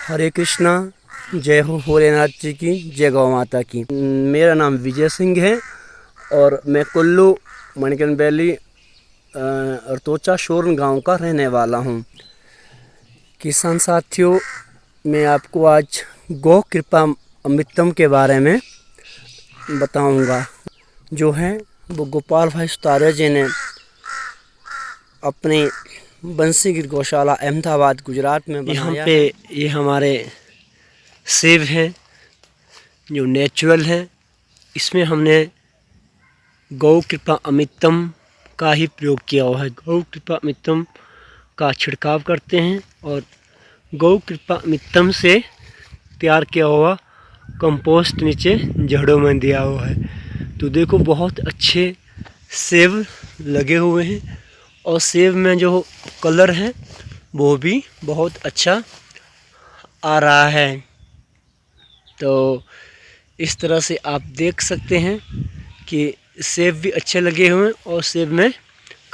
हरे कृष्णा। जय हो भोलेनाथ जी की, जय गौ माता की। मेरा नाम विजय सिंह है और मैं कुल्लू मणिकरण वैली अरतोचा शोरन गांव का रहने वाला हूं। किसान साथियों, मैं आपको आज गौ कृपा अमृतम के बारे में बताऊंगा। जो है वो गोपाल भाई सुतारिया जी ने अपनी बंसीगिर गौशाला अहमदाबाद गुजरात में बनाया। यहाँ पे ये हमारे सेब हैं जो नेचुरल है। इसमें हमने गौ कृपा अमृतम का ही प्रयोग किया हुआ है। गौ कृपा अमृतम का छिड़काव करते हैं और गौ कृपा अमृतम से तैयार किया हुआ कंपोस्ट नीचे जड़ों में दिया हुआ है। तो देखो बहुत अच्छे सेब लगे हुए हैं और सेब में जो कलर है वो भी बहुत अच्छा आ रहा है। तो इस तरह से आप देख सकते हैं कि सेब भी अच्छे लगे हुए हैं और सेब में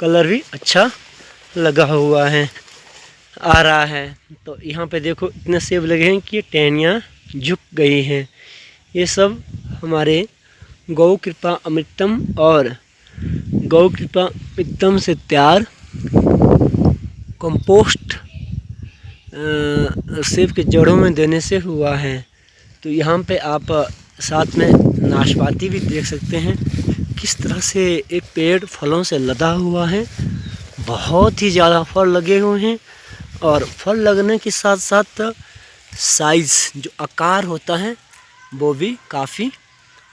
कलर भी अच्छा लगा हुआ है, आ रहा है। तो यहाँ पे देखो इतने सेब लगे हैं कि टहनियाँ झुक गई हैं। ये सब हमारे गौ कृपा अमृतम और गौ कृपा अमृतम से तैयार कंपोस्ट सेब के जड़ों में देने से हुआ है। तो यहाँ पे आप साथ में नाशपाती भी देख सकते हैं किस तरह से एक पेड़ फलों से लदा हुआ है। बहुत ही ज़्यादा फल लगे हुए हैं और फल लगने के साथ साथ साइज़ जो आकार होता है वो भी काफ़ी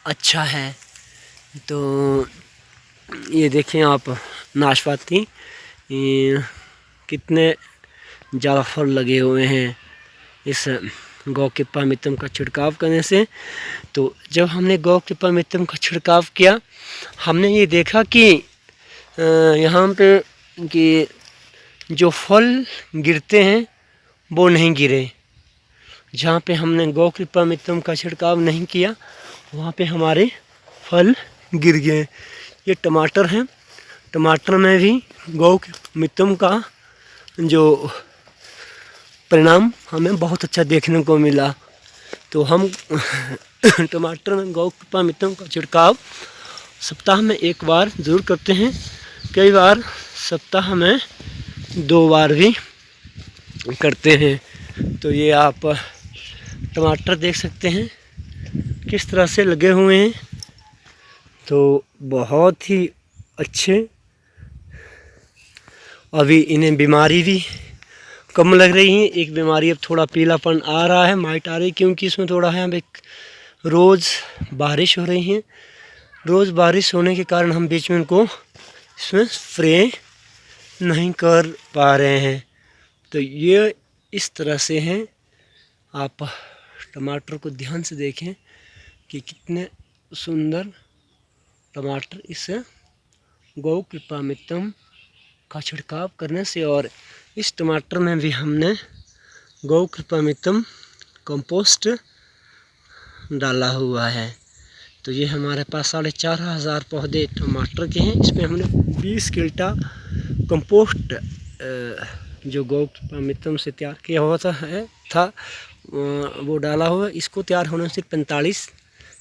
अच्छा है। तो ये देखें आप नाशपाती कितने ज़्यादा फल लगे हुए हैं इस गौ कृपा अमृतम का छिड़काव करने से। तो जब हमने गौ कृपा अमृतम का छिड़काव किया, हमने ये देखा कि यहाँ पे कि जो फल गिरते हैं वो नहीं गिरे। जहाँ पे हमने गौ कृपा अमृतम का छिड़काव नहीं किया वहाँ पे हमारे फल गिर गए। ये टमाटर हैं, टमाटर में भी गौ अमृतम का जो परिणाम हमें बहुत अच्छा देखने को मिला। तो हम टमाटर में गौ कृपा अमृतम का छिड़काव सप्ताह में एक बार ज़रूर करते हैं, कई बार सप्ताह में 2 बार भी करते हैं। तो ये आप टमाटर देख सकते हैं किस तरह से लगे हुए हैं। तो बहुत ही अच्छे। अभी इन्हें बीमारी भी कम लग रही है। एक बीमारी अब थोड़ा पीलापन आ रहा है, माइट आ रही है, क्योंकि इसमें थोड़ा है अब रोज़ बारिश हो रही है। रोज़ बारिश होने के कारण हम बीच में इनको इसमें स्प्रे नहीं कर पा रहे हैं। तो ये इस तरह से हैं। आप टमाटर को ध्यान से देखें कि कितने सुंदर टमाटर इस गौ कृपा अमृतम का छिड़काव करने से। और इस टमाटर में भी हमने गौ कृपा अमृतम कंपोस्ट डाला हुआ है। तो ये हमारे पास 4,500 पौधे टमाटर के हैं। इसमें हमने 20 किल्टा कंपोस्ट जो गौ कृपा अमृतम से तैयार किया हुआ था वो डाला हुआ। इसको तैयार होने से 45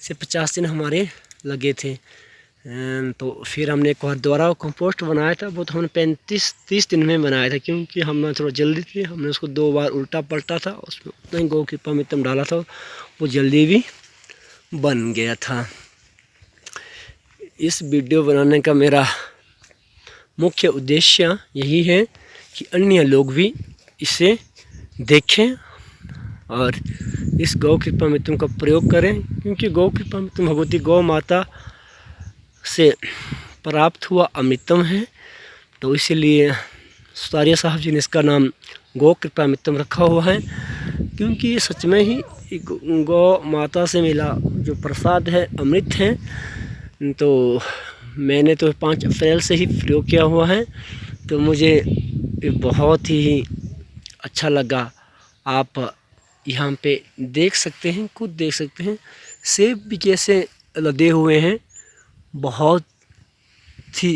से 50 दिन हमारे लगे थे। तो फिर हमने एक बार दोबारा कंपोस्ट बनाया था। वो तो हमने 35-30 दिन में बनाया था, क्योंकि हमने थोड़ा जल्दी थी। हमने उसको 2 बार उल्टा पलटा था, उसमें उतना ही गौ कृपा अमृतम डाला था, वो जल्दी भी बन गया था। इस वीडियो बनाने का मेरा मुख्य उद्देश्य यही है कि अन्य लोग भी इसे देखें और इस गौ कृपा अमृतम का प्रयोग करें, क्योंकि गौ कृपा अमृतम भगवती गौ माता से प्राप्त हुआ अमृतम है। तो इसीलिए सुतारिया साहब जी ने इसका नाम गौ कृपा अमृतम रखा हुआ है, क्योंकि ये सच में ही गौ माता से मिला जो प्रसाद है, अमृत है। तो मैंने तो 5 अप्रैल से ही प्रयोग किया हुआ है, तो मुझे बहुत ही अच्छा लगा। आप यहाँ पे देख सकते हैं, खुद देख सकते हैं सेब भी कैसे लदे हुए हैं। बहुत ही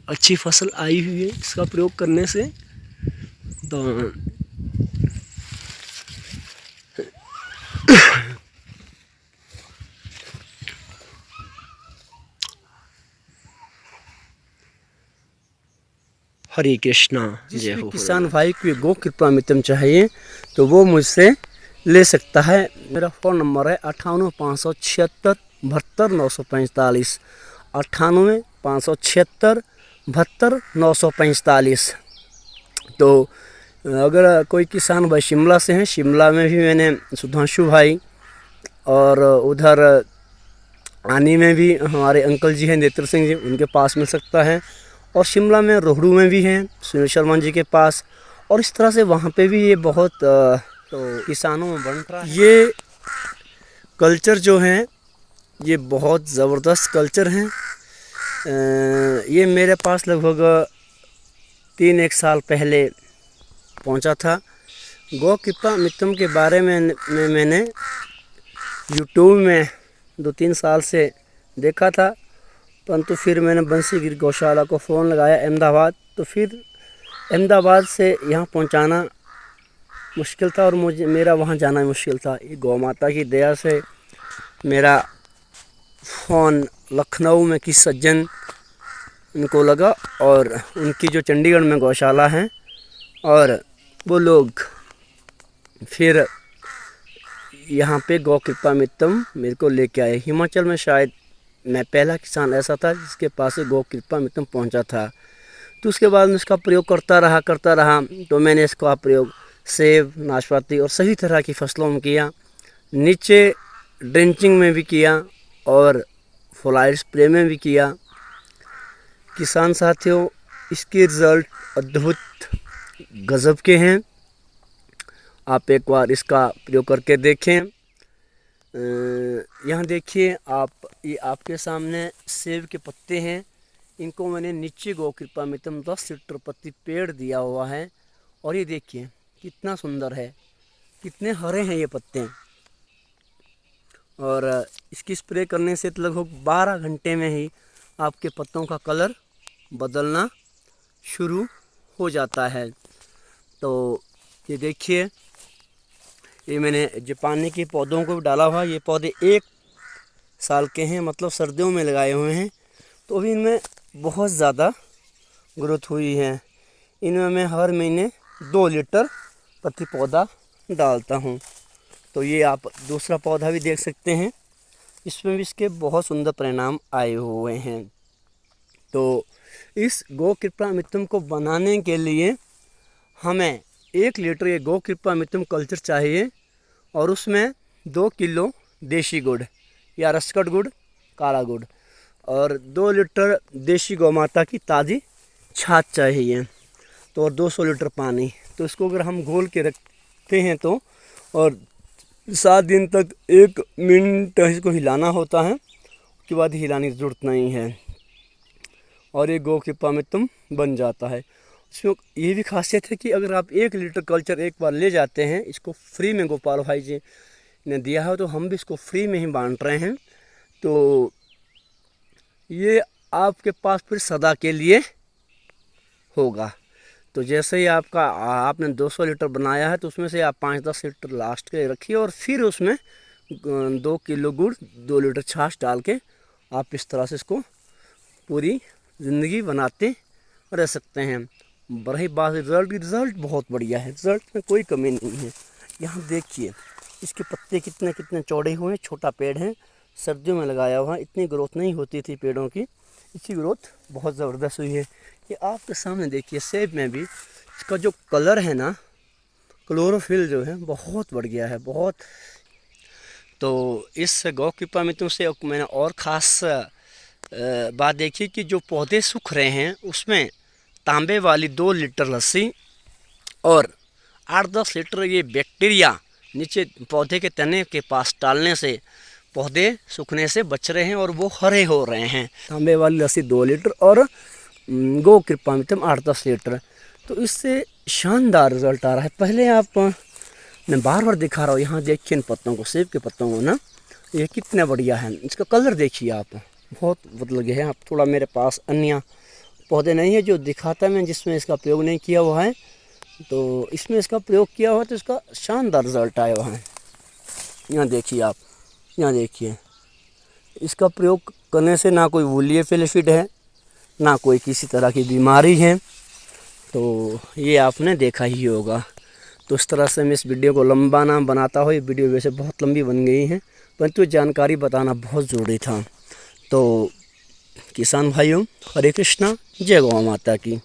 अच्छी फसल आई हुई है इसका प्रयोग करने से। तो हरे कृष्णा। जिस भी किसान भाई को गो कृपामृतम चाहिए तो वो मुझसे ले सकता है। मेरा फ़ोन नंबर है 98 576 72 945, 98 576 72 945। तो अगर कोई किसान भाई शिमला से हैं, शिमला में भी मैंने सुधांशु भाई, और उधर आनी में भी हमारे अंकल जी हैं नेत्र सिंह जी, उनके पास मिल सकता है। और शिमला में रोहड़ू में भी हैं सुनील शर्मा जी के पास। और इस तरह से वहाँ पे भी ये बहुत तो किसानों में बन रहा है। ये कल्चर जो है ये बहुत ज़बरदस्त कल्चर हैं। ये मेरे पास लगभग 3-1 साल पहले पहुंचा था। गो कृपामृतम के बारे में मैंने यूट्यूब में 2-3 साल से देखा था, परंतु फिर मैंने बंसीगिर गौशाला को फ़ोन लगाया अहमदाबाद, तो फिर अहमदाबाद से यहाँ पहुँचाना मुश्किल था और मेरा वहाँ जाना मुश्किल था। ये गौ माता की दया से मेरा फ़ोन लखनऊ में किसी सज्जन उनको लगा, और उनकी जो चंडीगढ़ में गौशाला है, और वो लोग फिर यहाँ पे गौ कृपामृतम मेरे को लेके आए। हिमाचल में शायद मैं पहला किसान ऐसा था जिसके पास से गौ कृपामृतम पहुँचा था। तो उसके बाद मैं इसका प्रयोग करता रहा। तो मैंने इसका प्रयोग सेब, नाशपाती और सभी तरह की फसलों में किया, नीचे ड्रेंचिंग में भी किया और फ्लायर स्प्रे में भी किया। किसान साथियों, इसके रिज़ल्ट अद्भुत गज़ब के हैं। आप एक बार इसका प्रयोग करके देखें। यहाँ देखिए आप, ये आपके सामने सेब के पत्ते हैं। इनको मैंने नीचे गौ कृपामृतम 10 लीटर प्रति पेड़ दिया हुआ है, और ये देखिए कितना सुंदर है, कितने हरे हैं ये पत्ते। और इसकी स्प्रे करने से लगभग 12 घंटे में ही आपके पत्तों का कलर बदलना शुरू हो जाता है। तो ये देखिए, ये मैंने जापानी के पौधों को भी डाला हुआ। ये पौधे 1 साल के हैं, मतलब सर्दियों में लगाए हुए हैं, तो भी इनमें बहुत ज़्यादा ग्रोथ हुई है। इनमें मैं हर महीने 2 लीटर प्रति पौधा डालता हूँ। तो ये आप दूसरा पौधा भी देख सकते हैं, इसमें भी इसके बहुत सुंदर परिणाम आए हुए हैं। तो इस गौ कृपामृतम को बनाने के लिए हमें 1 लीटर ये गौ कृपामृतम कल्चर चाहिए, और उसमें 2 किलो देसी गुड़ या रसकट गुड़, काला गुड़, और 2 लीटर देसी गौ माता की ताज़ी छाछ चाहिए, तो और 200 लीटर पानी। तो इसको अगर हम घोल के रखते हैं तो, और 7 दिन तक 1 मिनट इसको हिलाना होता है, उसके बाद हिलाने की ज़रूरत नहीं है, और ये गौ कृपामृतम बन जाता है। इसमें ये भी खासियत है कि अगर आप 1 लीटर कल्चर एक बार ले जाते हैं, इसको फ्री में गोपाल भाई जी ने दिया है, तो हम भी इसको फ्री में ही बांट रहे हैं। तो ये आपके पास फिर सदा के लिए होगा। तो जैसे ही आपने 200 लीटर बनाया है, तो उसमें से आप 5-10 लीटर लास्ट के रखिए, और फिर उसमें 2 किलो गुड़, 2 लीटर छाछ डाल के आप इस तरह से इसको पूरी ज़िंदगी बनाते रह सकते हैं। रही बात रिज़ल्ट बहुत बढ़िया है, रिज़ल्ट में कोई कमी नहीं है। यहाँ देखिए इसके पत्ते कितने चौड़े हुए हैं, छोटा पेड़ है, सर्दियों में लगाया हुआ, इतनी ग्रोथ नहीं होती थी पेड़ों की, इसकी ग्रोथ बहुत ज़बरदस्त हुई है। ये आपके सामने देखिए, सेब में भी इसका जो कलर है ना, क्लोरोफिल जो है बहुत बढ़ गया है, बहुत। तो इस गौ कृपामृतम से मैंने और ख़ास बात देखी कि जो पौधे सूख रहे हैं उसमें तांबे वाली 2 लीटर लस्सी और 8-10 लीटर ये बैक्टीरिया नीचे पौधे के तने के पास डालने से पौधे सूखने से बच रहे हैं और वो हरे हो रहे हैं। तांबे वाली लस्सी 2 लीटर और गौ कृपामृतम 8-10 लीटर, तो इससे शानदार रिजल्ट आ रहा है। पहले आप, मैं बार दिखा रहा हूँ, यहाँ देखिए इन पत्तों को, सेब के पत्तों को ना, ये कितना बढ़िया है। इसका कलर देखिए आप, बहुत बदल गया है। आप थोड़ा, मेरे पास अन्य पौधे नहीं है जो दिखाता मैं, जिसमें इसका प्रयोग नहीं किया हुआ है, तो इसमें इसका प्रयोग किया हुआ, तो इसका शानदार रिजल्ट आया हुआ है। यहाँ देखिए आप, यहाँ देखिए, इसका प्रयोग करने से ना कोई वूलिये फिलिफिड है, ना कोई किसी तरह की बीमारी है, तो ये आपने देखा ही होगा। तो इस तरह से मैं इस वीडियो को लंबा ना बनाता हो, ये वीडियो वैसे बहुत लंबी बन गई है, परंतु जानकारी बताना बहुत ज़रूरी था। तो किसान भाइयों, हरे कृष्णा, जय गौ माता की।